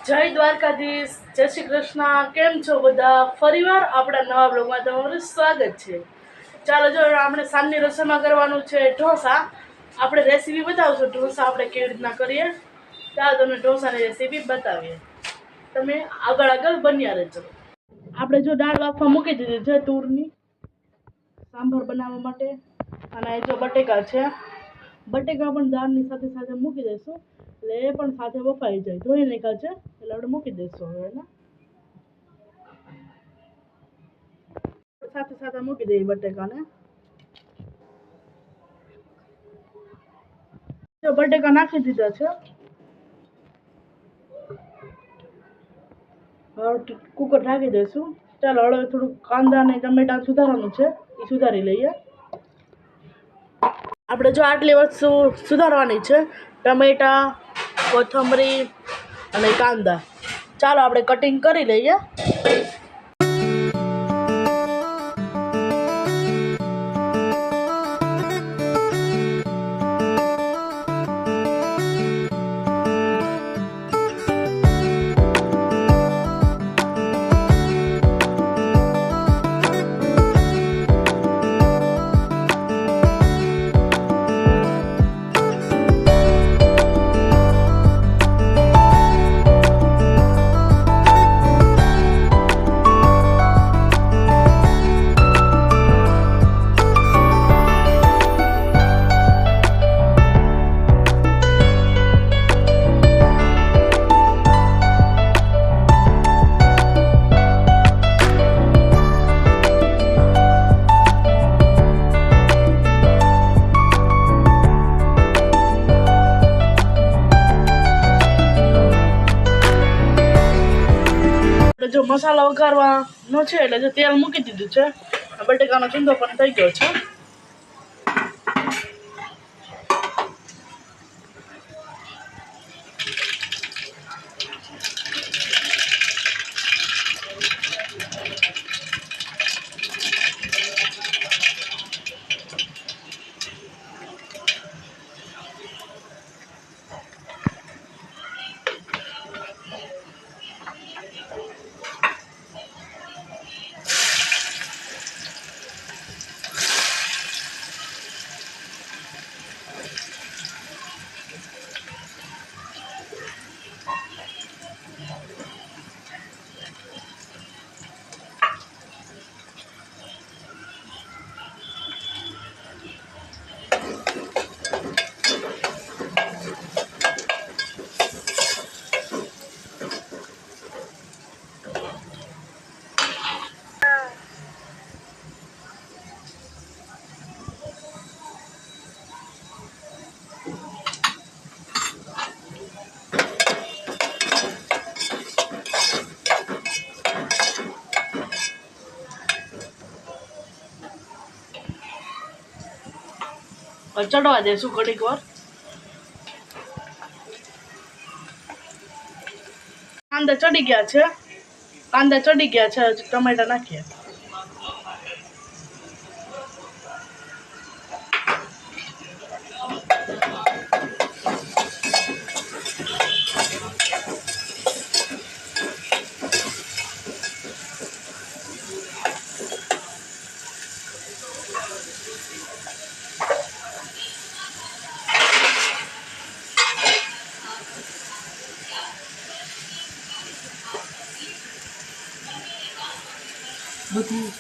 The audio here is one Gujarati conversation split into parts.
જય દ્વારકાધીશ, જય શ્રી કૃષ્ણ. કેમ છો બધા? ફરીવાર આપણા નવા બ્લોગમાં તમારું સ્વાગત છે. ચાલો, જો આપણે સાંજની રસોઈમાં કરવાનું છે ઢોસા. આપણે રેસીપી બતાવશું ઢોસા આપણે કેવી રીતના કરીએ. ચાલો તમને ઢોસાની રેસીપી બતાવીએ. તમે આગળ બન્યા રહેજો. આપણે જો દાળ બાફવા મૂકી દીધી છે તુરની સાંભાર બનાવવા માટે. અને જો બટેકા છે, બટેકા પણ દાળની સાથે સાથે મૂકી દઈશું એટલે એ પણ સાથે બફાઈ જાય. ધોઈ નાખ્યા છે એટલે આપણે મૂકી દઈશું. હવે એને સાથે સાથે મૂકી દઈએ બટેકાને. જો બટેકા નાખી દીધા છે. હવે કુકર ઢાંકી દઈશું. ચાલો હવે થોડુંક કાંદા અને ટમેટા સુધારવાનું છે, એ સુધારી લઈએ. આપણે જો આટલી વસ્તુ સુધારવાની છે: ટમેટા, કોથમરી અને કાંદા. ચાલો આપણે કટિંગ કરી લઈએ. જો મસાલા વઘારવાનો છે એટલે જો તેલ મૂકી દીધું છે. બટેકાનો ચૂંદો પણ થઈ ગયો છે. ચડવા દઈશું ઘડીક વાર. કાંદા ચડી ગયા છે. ટમેટા નાખીએ. બધું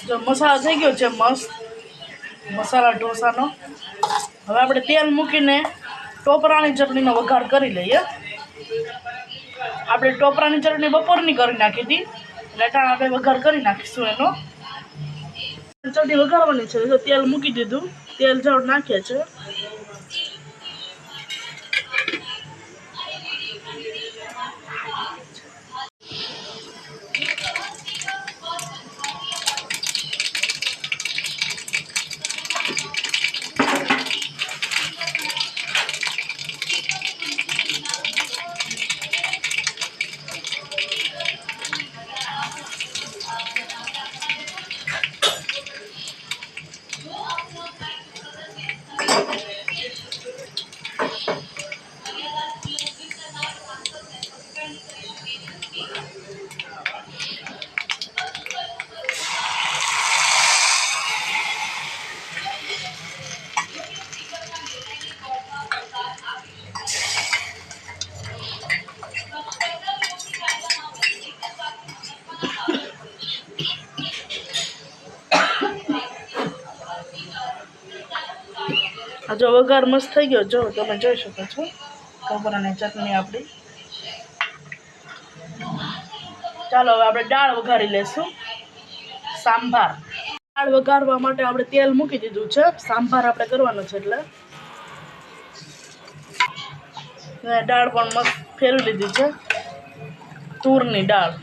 જો મસાલો થઈ ગયો છે મસ્ત મસાલા ઢોસાનો. હવે આપણે તેલ મૂકીને ટોપરાની ચટણીનો વઘાર કરી લઈએ. આપણે ટોપરાની ચટણી બપોરની કરી નાખી હતી એટલે અટાણે આપણે વઘાર કરી નાખીશું એનો. ચટણી વઘારવાની છે તો તેલ મૂકી દીધું, તેલ જળ નાખીએ છે. આ જો વઘાર મસ્ત થઈ ગયો, જો તમે જોઈ શકો છો ટોપરાની ચટણી આપણી. ચાલો હવે આપણે દાળ વઘારી લેશું. સાંભાર દાળ વઘારવા માટે આપણે તેલ મૂકી દીધું છે, સાંભાર આપણે કરવાનો છે એટલે દાળ પણ મસ્ત ફેરવી લીધી છે, તુરની દાળ.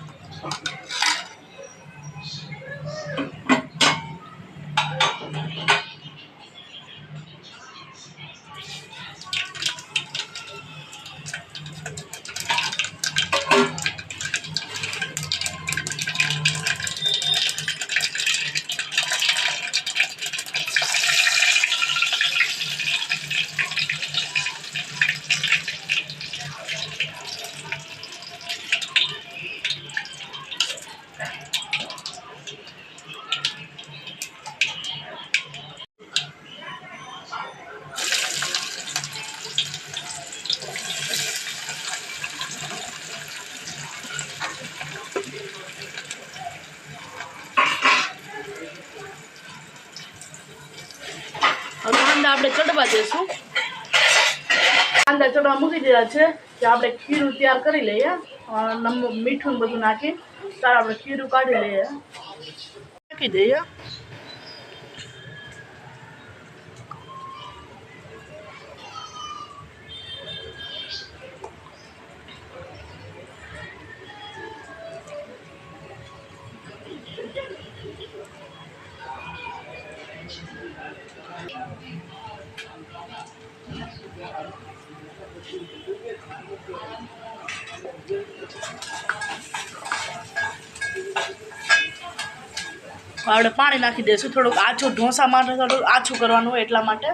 કાંદા આપણે ચડવા દેશું. કાંદા ચડવા મૂકી દીધા છે કે આપણે ખીરું તૈયાર કરી લઈએ. મીઠું બધું નાખી ત્યારે આપણે ખીરું કાઢી લઈએ, નાખી દઈએ. આપણે પાણી નાખી દઈશું, થોડુંક આછું ઢોસા માટે થોડુંક આછું કરવાનું હોય એટલા માટે.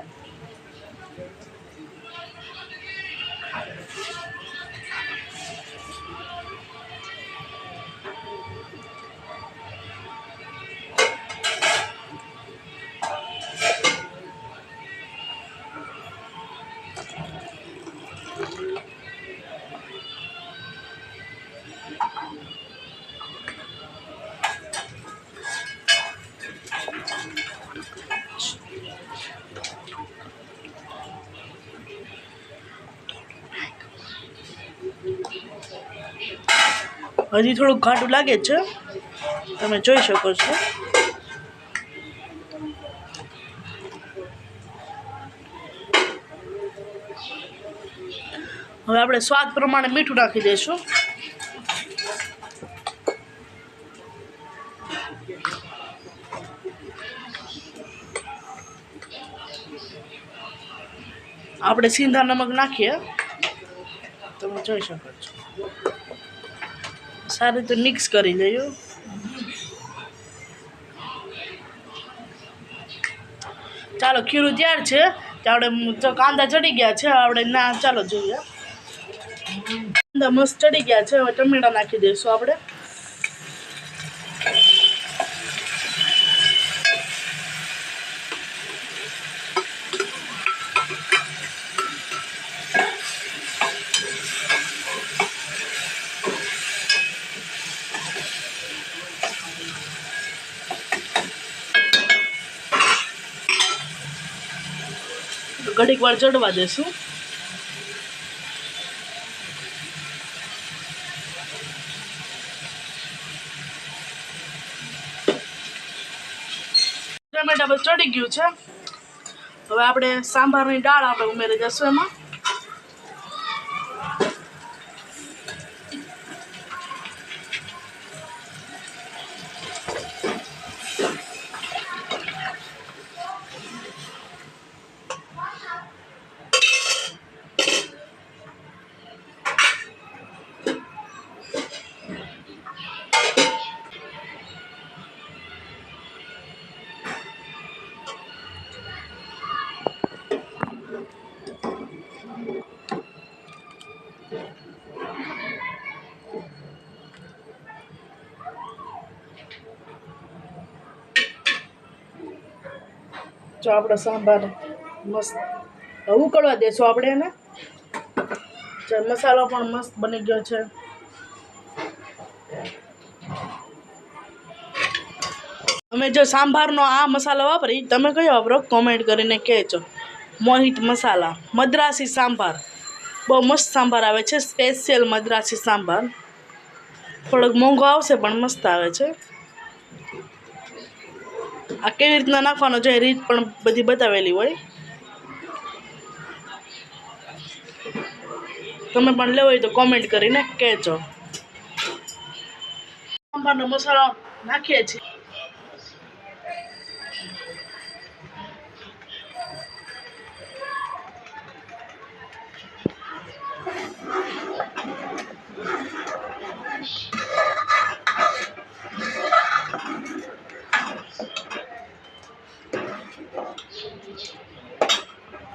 હજી થોડુંક ઘાટું લાગે છે, તમે જોઈ શકો છો. હવે આપણે સ્વાદ પ્રમાણે મીઠું નાખી દઈશું. આપણે સિંધા નમક નાખીએ, તમે જોઈ શકો છો. સારી રીતે મિક્સ કરી લઈએ. ચાલો ખીરું તૈયાર છે. આપણે કાંદા ચડી ગયા છે. આપણે ના ચાલો જોઈએ. કાંદા મસ્ત ચડી ગયા છે. હવે ટમેટા નાખી દઈશું આપણે. ઘડીક વાર ચડવા દેશું. ટમેટા બસ ચડી ગયું છે. હવે આપણે સાંભારની દાળ આપણે ઉમેરી દઈશું એમાં. જો આપણો સાંભાર મસ્ત ઉકળવા દેશું આપણે એને. મસાલો પણ મસ્ત બની ગયો છે. અમે જો સાંભારનો આ મસાલો વાપરી, તમે કયો વાપરો કોમેન્ટ કરીને કહેજો. મોહિત મસાલા મદ્રાસી સાંભાર, બહુ મસ્ત સાંભાર આવે છે. સ્પેશિયલ મદ્રાસી સાંભાર. થોડોક મોંઘો આવશે પણ મસ્ત આવે છે. આ કેવી રીતના નાખવાનો છે રીત પણ બધી બતાવેલી હોય. તમે પણ લેવો હોય તો કોમેન્ટ કરીને કહેજો. સાંભારનો મસાલો નાખીએ છીએ.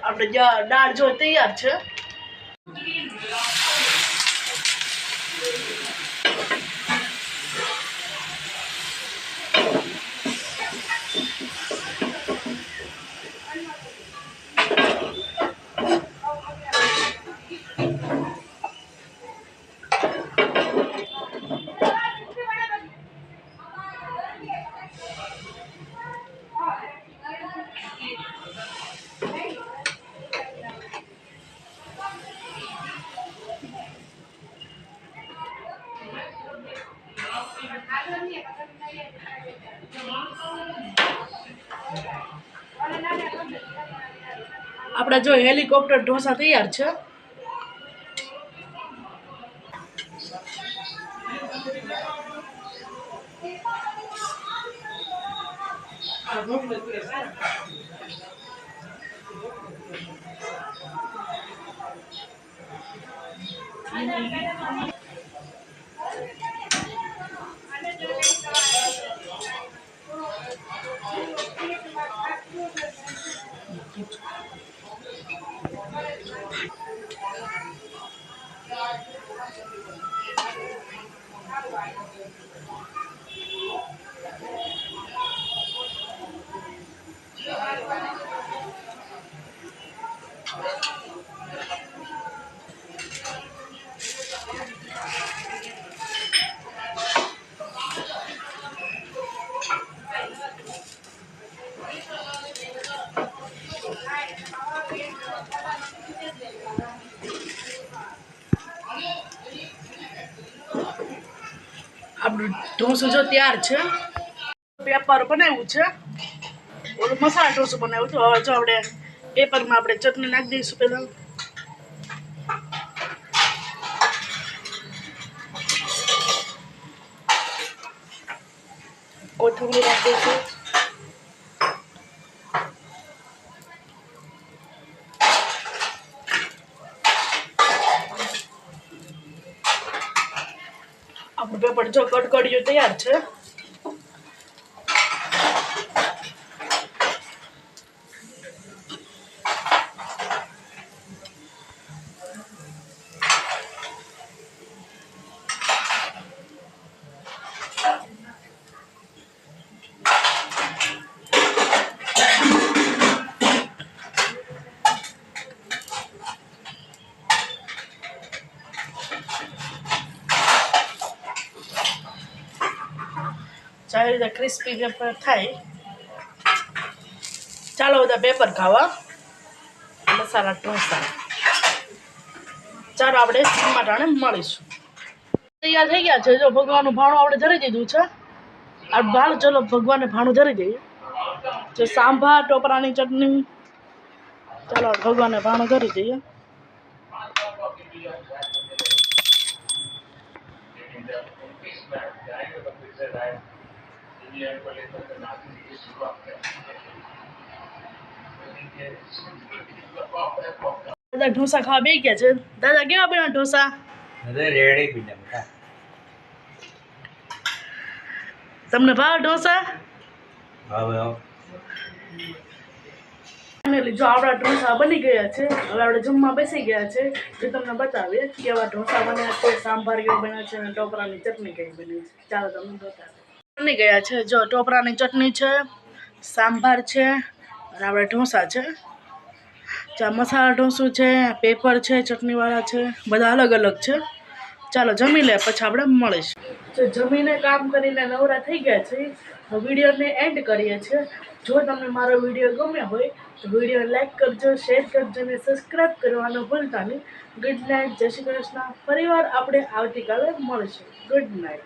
આપણે દાળ જો તૈયાર છે. આપણા જો હેલિકોપ્ટર ઢોસા તૈયાર છે. આપણું ઢોસું જો તૈયાર છે. પેપર બનાવ્યું છે. ઓલું મસાલા ઢોસું બનાવ્યું હતું. હવે જો આપણે પેપરમાં આપણે ચટણી નાખી દઈશું. પહેલાં કોથમરી નાખી દઈશું. આપણું પેપર જો કડકડિયું તૈયાર છે. આવી રીતે ક્રિસ્પી પેપર થાય. ચાલો બધા પેપર ખાવા. મસાલા ઢોસા ચાલો આપણે ટમાટાને મળીશું. તૈયાર થઈ ગયા છે. જો ભગવાનનું ભાણું આપણે ધરી દીધું છે. આ ભાલ ચલો ભગવાનને ભાણું ધરી દઈએ. જો સાંભાર ટોપરાની ચટણી. ચાલો ભગવાનને ભાણું ધરી દઈએ. દાદા ઢોસા ખાવા બેસી ગયા છે. દાદા કેવા બન્યા ઢોસા? તમને ભાવ ઢોસા? જો આપણા ઢોસા બની ગયા છે. હવે આપણે જમવા બેસી ગયા છે. જે તમને બતાવીએ કેવા ઢોસા બન્યા છે, સાંભાર કેવો બન્યા છે અને ટોપરાની ચટણી કેવી બની છે. ચાલો તમને બતાવીએ. બની ગયા છે. જો ટોપરાની ચટણી છે, સાંભાર છે અને આપણે ઢોસા છે. ચા મસાલા ઢોસું છે, પેપર છે, ચટણીવાળા છે, બધા અલગ અલગ છે. ચાલો જમી લે પછી આપણે મળીશું. જો જમીને કામ કરીને નવરા થઈ ગયા છે. વિડીયોને એન્ડ કરીએ છીએ. જો તમને મારો વિડીયો ગમ્યો હોય તો વિડીયો લાઈક કરજો, શેર કરજો અને સબસ્ક્રાઈબ કરવાનું ભૂલતા નહીં. Good night. જય શ્રી કૃષ્ણ. ફરીવાર આપણે આવતીકાલે મળીશું. Good night.